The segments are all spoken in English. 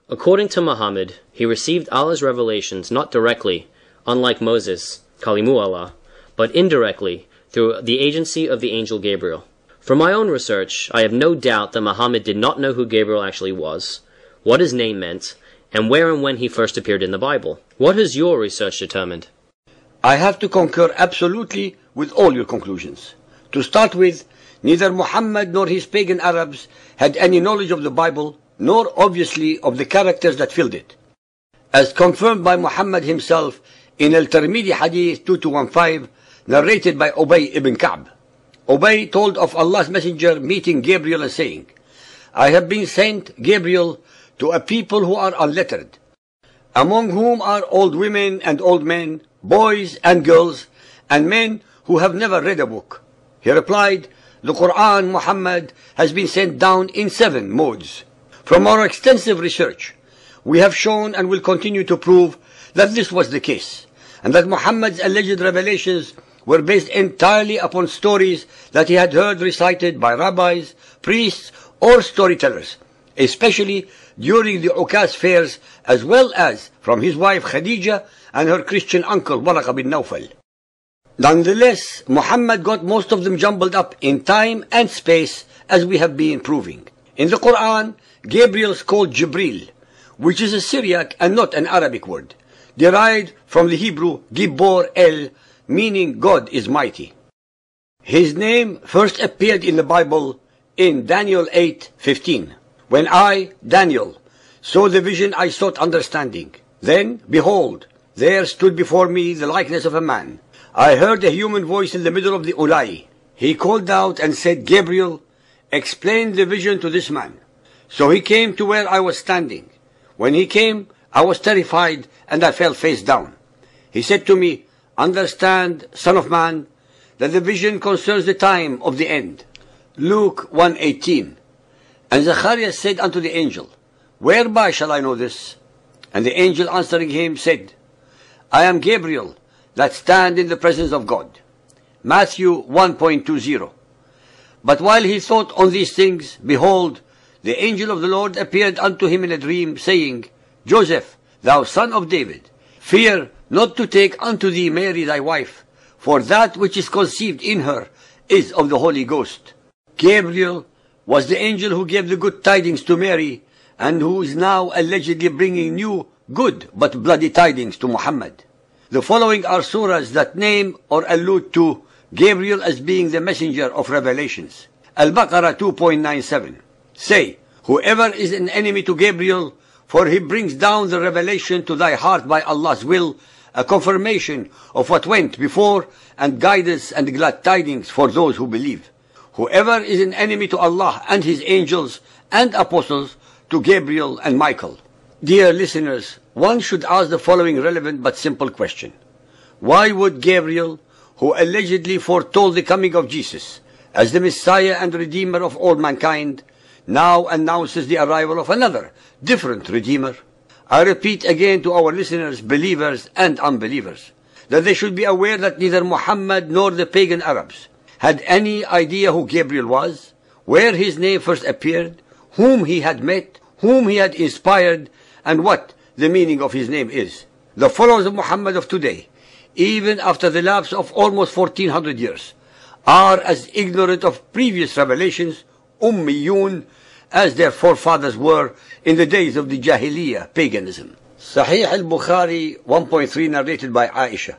According to Muhammad, he received Allah's revelations not directly, unlike Moses, Kalimu Allah, but indirectly, through the agency of the angel Gabriel. From my own research, I have no doubt that Muhammad did not know who Gabriel actually was, what his name meant, and where and when he first appeared in the Bible. What has your research determined? I have to concur absolutely with all your conclusions. To start with, neither Muhammad nor his pagan Arabs had any knowledge of the Bible, nor obviously of the characters that filled it. As confirmed by Muhammad himself in Al-Tirmidhi Hadith 2215, narrated by Ubay ibn Ka'b. Ubay told of Allah's messenger meeting Gabriel and saying, I have been sent, Gabriel, to a people who are unlettered, among whom are old women and old men, boys and girls, and men who have never read a book. He replied, the Quran, Muhammad, has been sent down in 7 modes. From our extensive research, we have shown and will continue to prove that this was the case, and that Muhammad's alleged revelations were based entirely upon stories that he had heard recited by rabbis, priests, or storytellers, especially during the Ukaz fairs, as well as from his wife Khadija and her Christian uncle Waraq bin Nawfal. Nonetheless, Muhammad got most of them jumbled up in time and space, as we have been proving. In the Quran, Gabriel is called Jibril, which is a Syriac and not an Arabic word, derived from the Hebrew Gibor El, meaning God is mighty. His name first appeared in the Bible in Daniel 8:15. When I, Daniel, saw the vision, I sought understanding. Then, behold, there stood before me the likeness of a man. I heard a human voice in the middle of the Ulai. He called out and said, Gabriel, explain the vision to this man. So he came to where I was standing. When he came, I was terrified and I fell face down. He said to me, understand, son of man, that the vision concerns the time of the end. Luke 1:18. And Zacharias said unto the angel, whereby shall I know this? And the angel answering him said, I am Gabriel, that stand in the presence of God. Matthew 1:20. But while he thought on these things, behold, the angel of the Lord appeared unto him in a dream, saying, Joseph, thou son of David, fear not to take unto thee Mary thy wife, for that which is conceived in her is of the Holy Ghost. Gabriel was the angel who gave the good tidings to Mary, and who is now allegedly bringing new, good, but bloody tidings to Muhammad. The following are surahs that name or allude to Gabriel as being the messenger of revelations. Al-Baqarah 2.97. Say, whoever is an enemy to Gabriel, for he brings down the revelation to thy heart by Allah's will, a confirmation of what went before, and guidance and glad tidings for those who believe. Whoever is an enemy to Allah and his angels and apostles, to Gabriel and Michael. Dear listeners, one should ask the following relevant but simple question. Why would Gabriel, who allegedly foretold the coming of Jesus as the Messiah and Redeemer of all mankind, now announces the arrival of another, different Redeemer? I repeat again to our listeners, believers and unbelievers, that they should be aware that neither Muhammad nor the pagan Arabs had any idea who Gabriel was, where his name first appeared, whom he had met, whom he had inspired, and what the meaning of his name is. The followers of Muhammad of today, even after the lapse of almost 1400 years, are as ignorant of previous revelations, ummiyun, as their forefathers were in the days of the Jahiliyyah paganism. Sahih al-Bukhari 1.3, narrated by Aisha.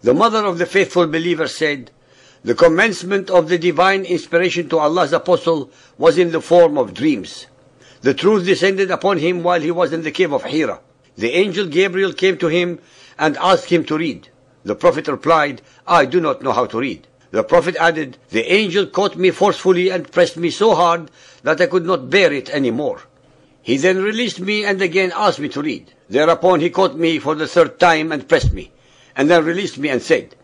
The mother of the faithful believer said, the commencement of the divine inspiration to Allah's apostle was in the form of dreams. The truth descended upon him while he was in the cave of Hira. The angel Gabriel came to him and asked him to read. The Prophet replied, I do not know how to read. The Prophet added, the angel caught me forcefully and pressed me so hard that I could not bear it any more. He then released me and again asked me to read. Thereupon he caught me for the 3rd time and pressed me, and then released me and said,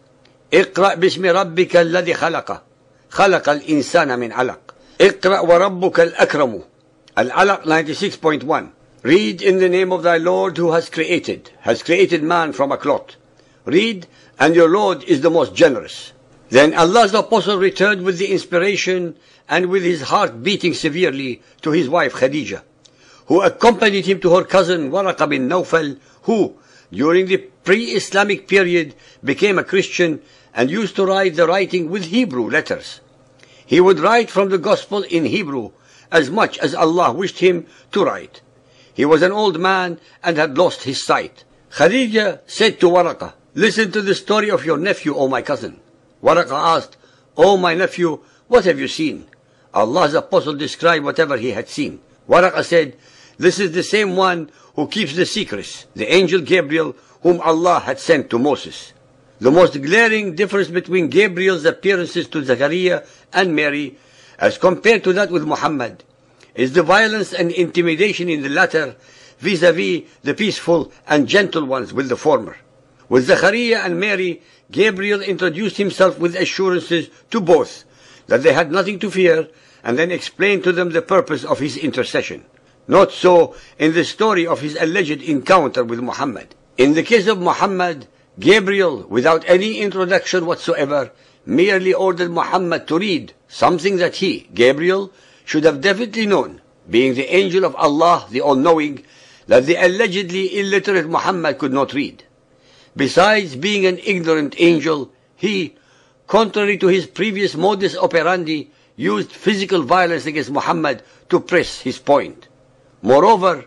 اقرأ باسم ربك الذي خلق خلق الإنسان من علق اقرأ وربك الأكرم Al-Alaq 96.1. Read in the name of thy Lord who has created man from a clot. Read, and your Lord is the most generous. Then Allah's apostle returned with the inspiration and with his heart beating severely to his wife Khadija, who accompanied him to her cousin Waraqah bin Nawfal, who, during the pre-Islamic period, became a Christian and used to write the writing with Hebrew letters. He would write from the Gospel in Hebrew as much as Allah wished him to write. He was an old man and had lost his sight. Khadija said to Waraqah, "Listen to the story of your nephew, O my cousin." Waraqah asked, "O my nephew, what have you seen?" Allah's apostle described whatever he had seen. Waraqah said, "This is the same one who keeps the secrets, the angel Gabriel, whom Allah had sent to Moses." The most glaring difference between Gabriel's appearances to Zachariah and Mary, as compared to that with Muhammad, is the violence and intimidation in the latter vis-à-vis the peaceful and gentle ones with the former. With Zachariah and Mary, Gabriel introduced himself with assurances to both that they had nothing to fear, and then explained to them the purpose of his intercession. Not so in the story of his alleged encounter with Muhammad. In the case of Muhammad, Gabriel, without any introduction whatsoever, merely ordered Muhammad to read something that he, Gabriel, should have definitely known, being the angel of Allah, the All-Knowing, that the allegedly illiterate Muhammad could not read. Besides being an ignorant angel, he, contrary to his previous modus operandi, used physical violence against Muhammad to press his point. Moreover,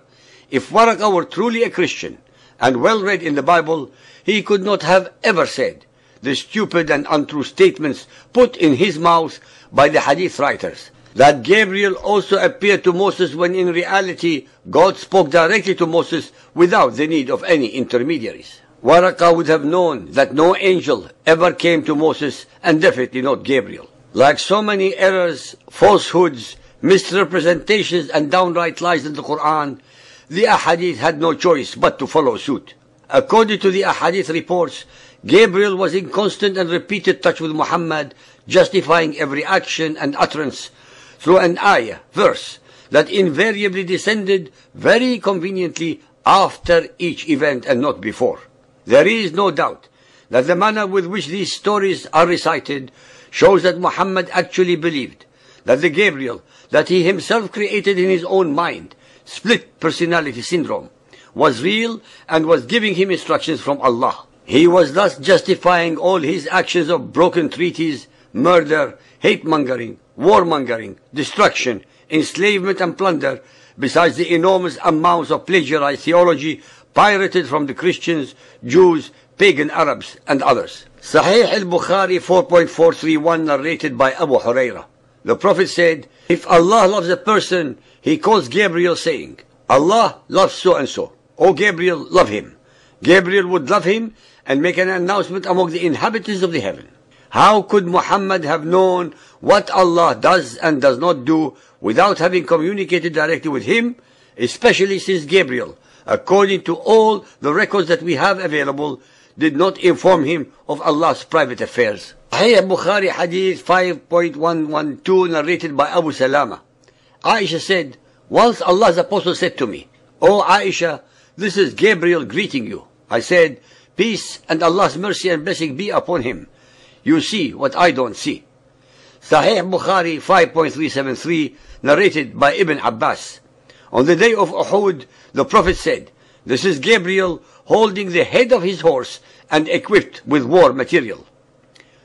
if Waraqah were truly a Christian and well read in the Bible, he could not have ever said the stupid and untrue statements put in his mouth by the hadith writers, that Gabriel also appeared to Moses when in reality God spoke directly to Moses without the need of any intermediaries. Waraqah would have known that no angel ever came to Moses, and definitely not Gabriel. Like so many errors, falsehoods, misrepresentations and downright lies in the Quran, the ahadith had no choice but to follow suit. According to the ahadith reports, Gabriel was in constant and repeated touch with Muhammad, justifying every action and utterance through an ayah, verse, that invariably descended very conveniently after each event and not before. There is no doubt that the manner with which these stories are recited shows that Muhammad actually believed that the Gabriel that he himself created in his own mind, split personality syndrome, was real and was giving him instructions from Allah. He was thus justifying all his actions of broken treaties, murder, hate-mongering, warmongering, destruction, enslavement and plunder, besides the enormous amounts of plagiarized theology pirated from the Christians, Jews, pagan Arabs and others. Sahih al-Bukhari 4.431 narrated by Abu Hurairah. The Prophet said, "If Allah loves a person, he calls Gabriel saying, 'Allah loves so-and-so. O Gabriel, love him.' Gabriel would love him and make an announcement among the inhabitants of the heaven." How could Muhammad have known what Allah does and does not do without having communicated directly with him, especially since Gabriel, according to all the records that we have available, did not inform him of Allah's private affairs? Sahih Bukhari Hadith 5.112 narrated by Abu Salama. Aisha said, "Once Allah's apostle said to me, 'O Aisha, this is Gabriel greeting you.' I said, 'Peace and Allah's mercy and blessing be upon him. You see what I don't see.'" Sahih Bukhari 5.373 narrated by Ibn Abbas. On the day of Uhud, the Prophet said, "This is Gabriel holding the head of his horse and equipped with war material."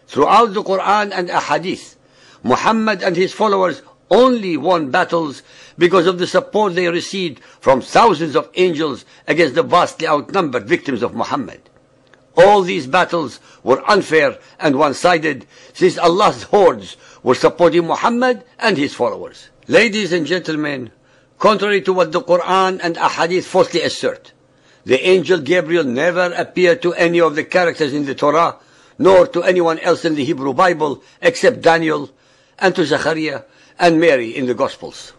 Throughout the Quran and Ahadith, Muhammad and his followers only won battles because of the support they received from thousands of angels against the vastly outnumbered victims of Muhammad. All these battles were unfair and one-sided, since Allah's hordes were supporting Muhammad and his followers. Ladies and gentlemen, contrary to what the Quran and Ahadith falsely assert, the angel Gabriel never appeared to any of the characters in the Torah, nor to anyone else in the Hebrew Bible except Daniel, and to Zachariah and Mary in the Gospels.